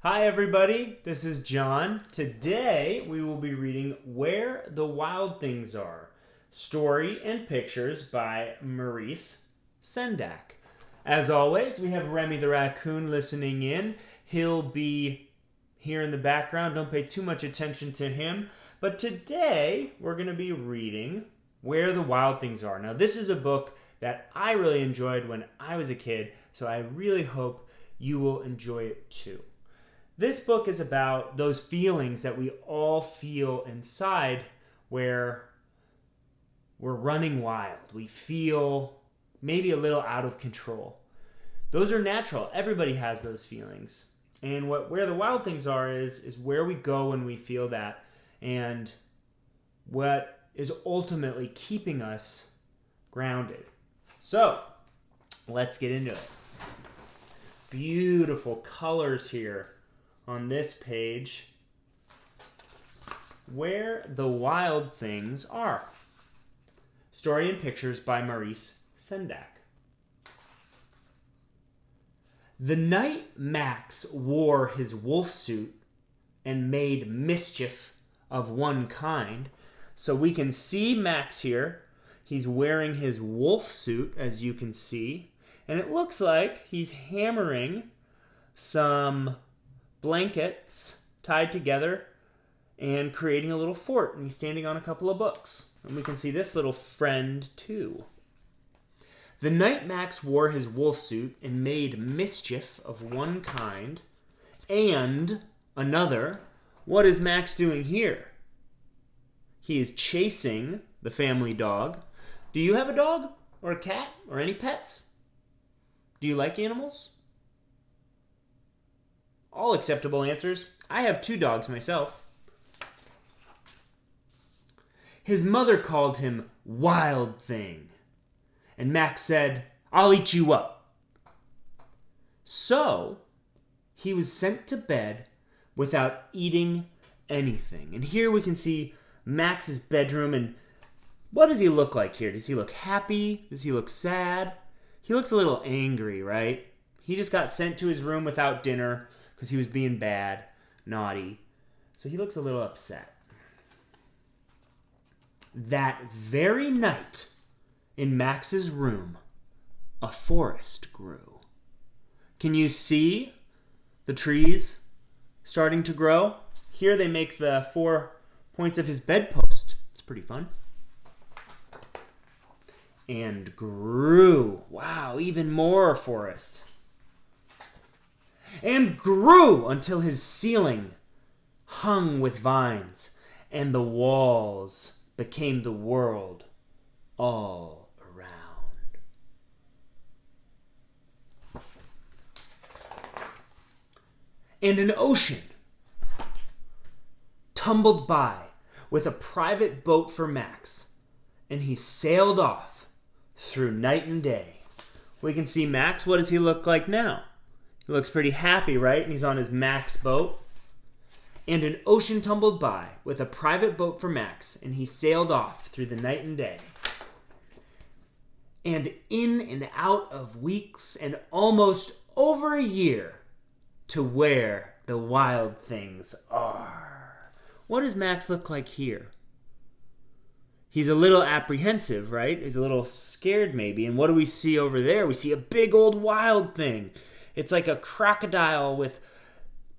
Hi everybody, this is John. Today we will be reading Where the Wild Things Are, Story and Pictures by Maurice, Sendak. As always, we have Remy the raccoon listening in. He'll be here in the background. Don't pay too much attention to him. But today we're going to be reading Where the Wild Things Are. Now this is a book that I really enjoyed when I was a kid, so I really hope you will enjoy it too. This book is about those feelings that we all feel inside where we're running wild. We feel maybe a little out of control. Those are natural. Everybody has those feelings. And where the wild things are is where we go when we feel that, and what is ultimately keeping us grounded. So, let's get into it. Beautiful colors here on this page. Where the Wild Things Are. Story and Pictures by Maurice, Sendak. The night Max wore his wolf suit and made mischief of one kind. So we can see Max here. He's wearing his wolf suit, as you can see. And it looks like he's hammering some blankets tied together and creating a little fort. And he's standing on a couple of books. And we can see this little friend too. The night Max wore his wolf suit and made mischief of one kind and another. What is Max doing here? He is chasing the family dog. Do you have a dog or a cat or any pets? Do you like animals? All acceptable answers. I have 2 dogs myself. His mother called him Wild Thing. And Max said, "I'll eat you up." So, he was sent to bed without eating anything. And here we can see Max's bedroom. And what does he look like here? Does he look happy? Does he look sad? He looks a little angry, right? He just got sent to his room without dinner because he was being bad, naughty. So he looks a little upset. That very night, in Max's room, a forest grew. Can you see the trees starting to grow? Here they make the 4 points of his bedpost. It's pretty fun. And grew. Wow, even more forest. And grew until his ceiling hung with vines, and the walls became the world all around. And an ocean tumbled by with a private boat for Max, and he sailed off through night and day. We can see Max. What does he look like now? He looks pretty happy, right? And he's on his Max boat. And an ocean tumbled by with a private boat for Max, and he sailed off through the night and day. And in and out of weeks and almost over a year to where the wild things are. What does Max look like here? He's a little apprehensive, right? He's a little scared maybe. And what do we see over there? We see a big old wild thing. It's like a crocodile with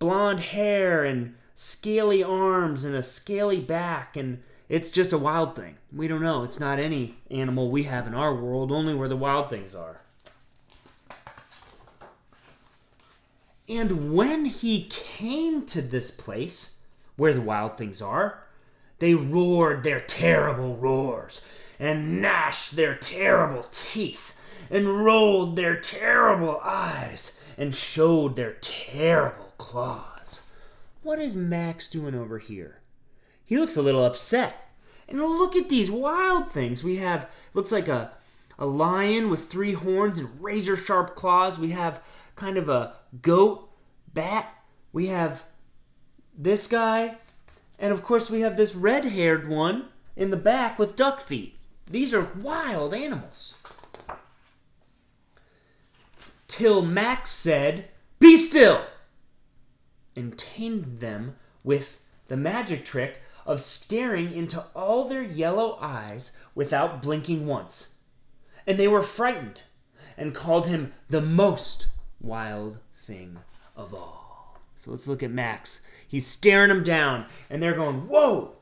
blonde hair and scaly arms and a scaly back, and it's just a wild thing. We don't know. It's not any animal we have in our world, only where the wild things are. And when he came to this place where the wild things are, they roared their terrible roars and gnashed their terrible teeth and rolled their terrible eyes and showed their terrible claws. What is Max doing over here? He looks a little upset. And look at these wild things. We have, looks like a lion with 3 horns and razor sharp claws. We have kind of a goat, bat. We have this guy. And of course we have this red-haired one in the back with duck feet. These are wild animals. Till Max said, "Be still!" and tamed them with the magic trick of staring into all their yellow eyes without blinking once. And they were frightened and called him the most wild thing of all. So let's look at Max. He's staring them down, and they're going, "Whoa!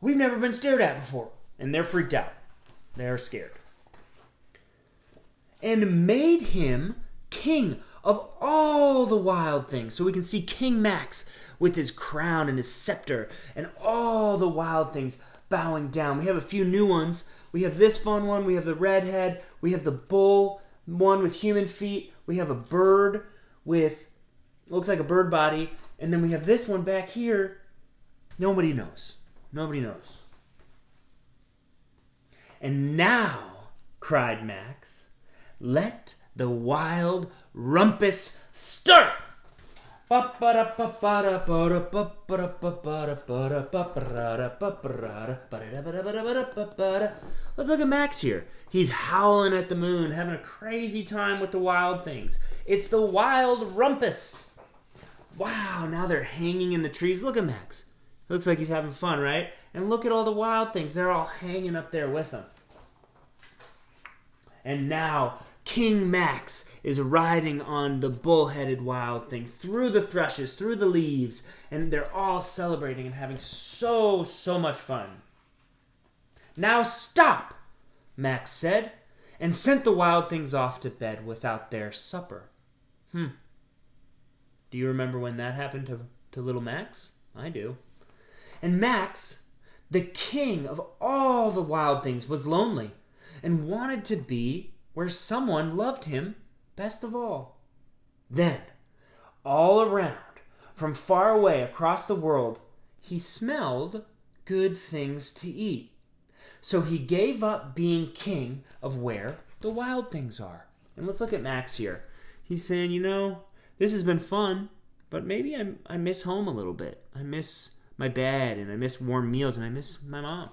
We've never been stared at before." And they're freaked out. They're scared. And made him king of all the wild things. So we can see King Max with his crown and his scepter and all the wild things bowing down. We have a few new ones. We have this fun one. We have the redhead. We have the bull one with human feet. We have a bird with, looks like a bird body. And then we have this one back here. Nobody knows. Nobody knows. And now, cried Max, let the wild rumpus start. Let's look at Max here. He's howling at the moon, having a crazy time with the wild things. It's the wild rumpus. Wow, now they're hanging in the trees. Look at Max. Looks like he's having fun, right? And look at all the wild things. They're all hanging up there with him. And now King Max is riding on the bull-headed wild thing through the thrushes, through the leaves, and they're all celebrating and having so much fun. "Now stop," Max said, and sent the wild things off to bed without their supper. Do you remember when that happened to little Max? I do. And Max, the king of all the wild things, was lonely and wanted to be where someone loved him best of all. Then, all around, from far away across the world, he smelled good things to eat. So he gave up being king of where the wild things are. And let's look at Max here. He's saying, this has been fun, but maybe I miss home a little bit. I miss my bed, and I miss warm meals, and I miss my mom.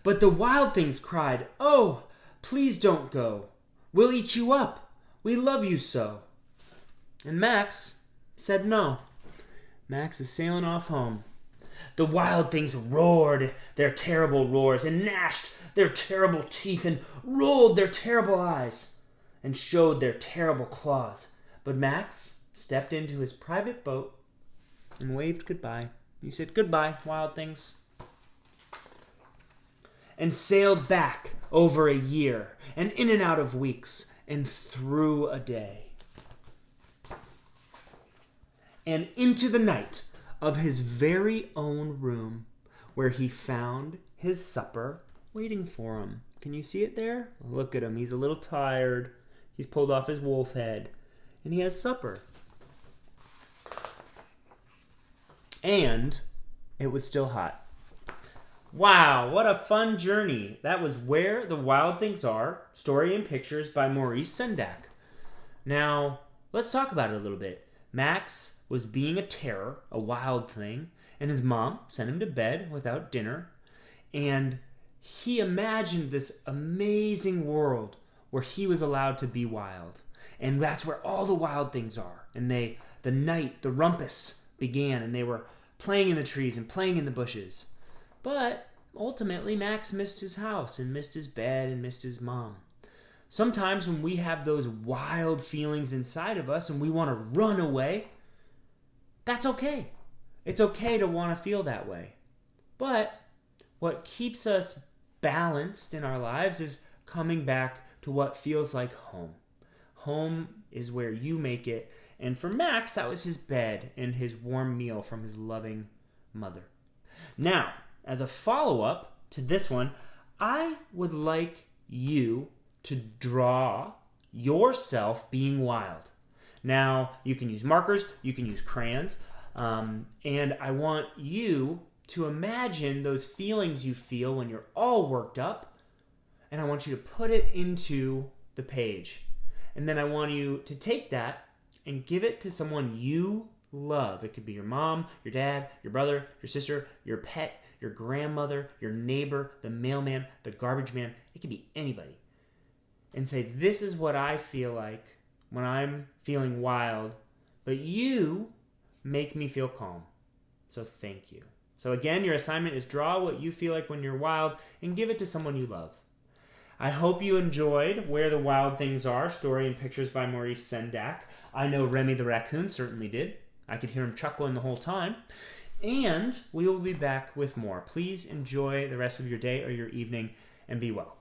But the wild things cried, "Oh, please don't go. We'll eat you up. We love you so." And Max said no. Max is sailing off home. The wild things roared their terrible roars and gnashed their terrible teeth and rolled their terrible eyes and showed their terrible claws. But Max stepped into his private boat and waved goodbye. He said, "Goodbye, wild things," and sailed back over a year and in and out of weeks and through a day and into the night of his very own room, where he found his supper waiting for him. Can you see it there? Look at him. He's a little tired. He's pulled off his wolf head, and he has supper. And it was still hot. Wow, what a fun journey. That was Where the Wild Things Are, Story and Pictures by Maurice Sendak. Now, let's talk about it a little bit. Max was being a terror, a wild thing, and his mom sent him to bed without dinner, and he imagined this amazing world where he was allowed to be wild. And that's where all the wild things are. And the night, the rumpus began, and they were playing in the trees and playing in the bushes. But ultimately, Max missed his house and missed his bed and missed his mom. Sometimes when we have those wild feelings inside of us and we want to run away, that's okay. It's okay to want to feel that way. But what keeps us balanced in our lives is coming back to what feels like home. Home is where you make it. And for Max, that was his bed and his warm meal from his loving mother. Now, as a follow-up to this one, I would like you to draw yourself being wild. Now, you can use markers, you can use crayons, and I want you to imagine those feelings you feel when you're all worked up, and I want you to put it into the page. And then I want you to take that and give it to someone you love. It could be your mom, your dad, your brother, your sister, your pet, your grandmother, your neighbor, the mailman, the garbage man. It could be anybody. And say, this is what I feel like when I'm feeling wild but you make me feel calm. So thank you. So again, your assignment is draw what you feel like when you're wild and give it to someone you love. I hope you enjoyed Where the Wild Things Are, story and pictures by Maurice Sendak. I know Remy the raccoon certainly did. I could hear him chuckling the whole time. And we will be back with more. Please enjoy the rest of your day or your evening and be well.